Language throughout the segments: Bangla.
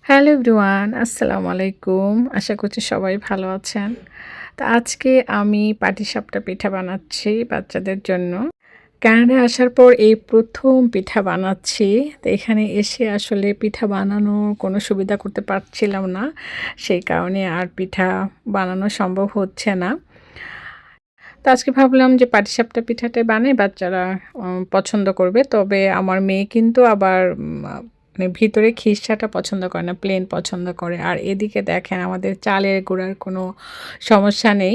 হ্যালো এভরিওয়ান, আসসালামু আলাইকুম। আশা করছি সবাই ভালো আছেন। তো আজকে আমি পাটিসাপটা পিঠা বানাচ্ছি বাচ্চাদের জন্য। কানাডায় আসার পর এই ১ম পিঠা বানাচ্ছি। তো এখানে এসে আসলে পিঠা বানানোর কোনো সুবিধা করতে পারছিলাম না। সেই কারণে আর পিঠা বানানো সম্ভব হচ্ছে না। তো আজকে ভাবলাম যে পাটিসাপটা পিঠাটাই বানাই, বাচ্চারা পছন্দ করবে। তবে আমার মেয়ে কিন্তু আবার মানে ভিতরে খিরসাটা পছন্দ করে না, প্লেন পছন্দ করে। আর এদিকে দেখেন আমাদের চালের গুঁড়ার কোনো সমস্যা নেই।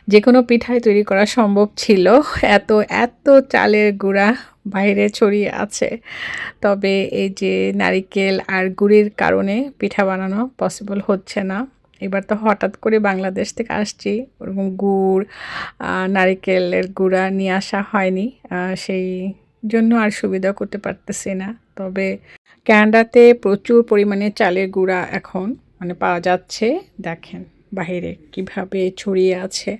যেকোনো পিঠাই তৈরি করা সম্ভব ছিল। এত, এত চালের গুঁড়া বাইরে ছড়িয়ে আছে। তবে এই যে নারিকেল আর গুড়ের কারণে পিঠা বানানো পসিবল হচ্ছে না। এবার তো হঠাৎ করে বাংলাদেশ থেকে আসছি, ওরকম গুড়, নারিকেলের গুঁড়া নিয়ে আসা হয়নি। সেই জন্য আর সুবিধা করতে পারতেছি না। তবে ক্যানাডাতে প্রচুর পরিমাণে চালের গুঁড়া এখন মানে পাওয়া যাচ্ছে। দেখেন বাহিরে কিভাবে ছড়িয়ে আছে।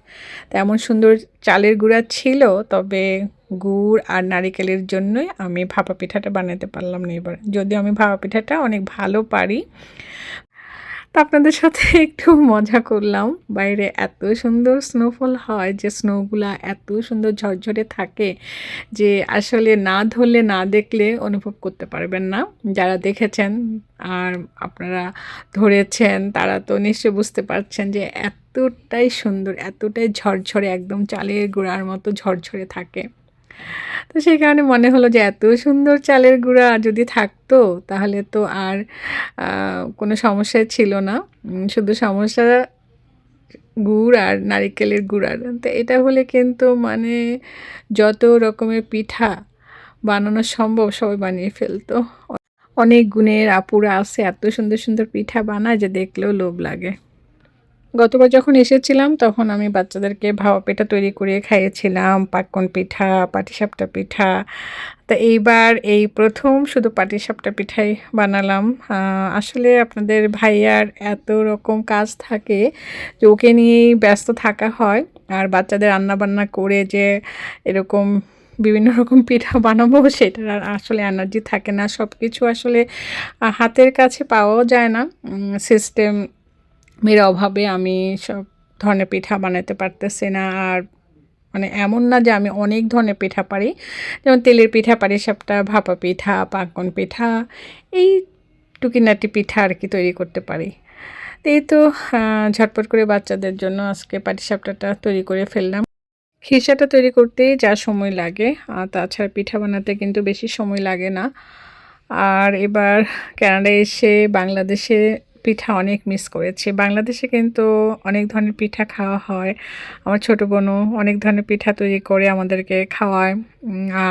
তেমন সুন্দর চালের গুঁড়া ছিল, তবে গুড় আর নারিকেলের জন্যই আমি ভাপা পিঠাটা বানাতে পারলাম না এবার। যদিও আমি ভাপা পিঠাটা অনেক ভালো পারি। তো আপনাদের সাথে একটু মজা করলাম। বাইরে এত সুন্দর স্নোফল হয় যে স্নোগুলা এত সুন্দর ঝরঝরে থাকে যে আসলে না ধরলে, না দেখলে অনুভব করতে পারবেন না। যারা দেখেছেন আর আপনারা ধরেছেন তারা তো নিশ্চয়ই বুঝতে পারছেন যে এতটাই সুন্দর, এতটাই ঝরঝরে, একদম চালের গুঁড়ার মতো ঝরঝরে থাকে। তো সেই কারণে মনে হলো যে এত সুন্দর চালের গুঁড়া যদি থাকতো তাহলে তো আর আ কোনো সমস্যাই ছিল না। শুধু সমস্যা গুড় আর নারিকেলের গুঁড়ার। তো এটা হলে কিন্তু মানে যত রকমের পিঠা বানানো সম্ভব সবাই বানিয়ে ফেলতো। অনেক গুণের আপুরা আছে, এত সুন্দর, সুন্দর পিঠা বানায় যে দেখলেও লোভ লাগে। গতবার যখন এসেছিলাম তখন আমি বাচ্চাদেরকে ভাপা পিঠা তৈরি করে খাইয়েছিলাম, পাক্কন পিঠা, পাটিসাপটা পিঠা। তো এইবার এই ১ম শুধু পাটিসাপটা পিঠাই বানালাম। আসলে আপনাদের ভাইয়ার এত রকম কাজ থাকে যে ওকে নিয়েই ব্যস্ত থাকা হয়। আর বাচ্চাদের রান্নাবান্না করে যে এরকম বিভিন্ন রকম পিঠা বানাবো সেটার আর আসলে এনার্জি থাকে না। সবকিছু আসলে হাতের কাছে পাওয়াও যায় না। সিস্টেম এর অভাবে আমি সব ধরনের পিঠা বানাতে পারতেছি না। আর মানে এমন না যে আমি অনেক ধরনের পিঠা পারি। যেমন তেলের পিঠা, পাটিসাপটা, ভাপা পিঠা, পাকন পিঠা, এই টুকিনাটি পিঠা আর কি তৈরি করতে পারি। তো এই তো ঝটপট করে বাচ্চাদের জন্য আজকে পাটিসাপটাটা তৈরি করে ফেললাম। খিরসাটা তৈরি করতেই যা সময় লাগে, তাছাড়া পিঠা বানাতে কিন্তু বেশি সময় লাগে না। আর এবার কানাডায় এসে বাংলাদেশে পিঠা অনেক মিস করেছি। বাংলাদেশে কিন্তু অনেক ধরনের পিঠা খাওয়া হয়। আমার ছোটো বোনও অনেক ধরনের পিঠা তৈরি করে আমাদেরকে খাওয়ায়।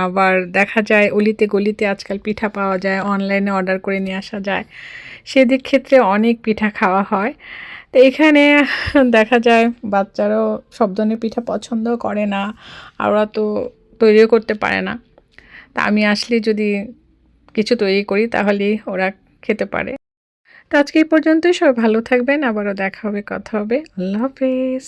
আবার দেখা যায় অলিতে গলিতে আজকাল পিঠা পাওয়া যায়, অনলাইনে অর্ডার করে নিয়ে আসা যায়। সেদিক ক্ষেত্রে অনেক পিঠা খাওয়া হয়। তো এখানে দেখা যায় বাচ্চারাও সব ধরনের পিঠা পছন্দ করে না। আর ওরা তো তৈরিও করতে পারে না। তা আমি আসলে যদি কিছু তৈরি করি তাহলেই ওরা খেতে পারে। তো আজকে এই পর্যন্তই। সবাই ভালো থাকবেন। আবারও দেখা হবে, কথা হবে। আল্লাহ হাফেজ।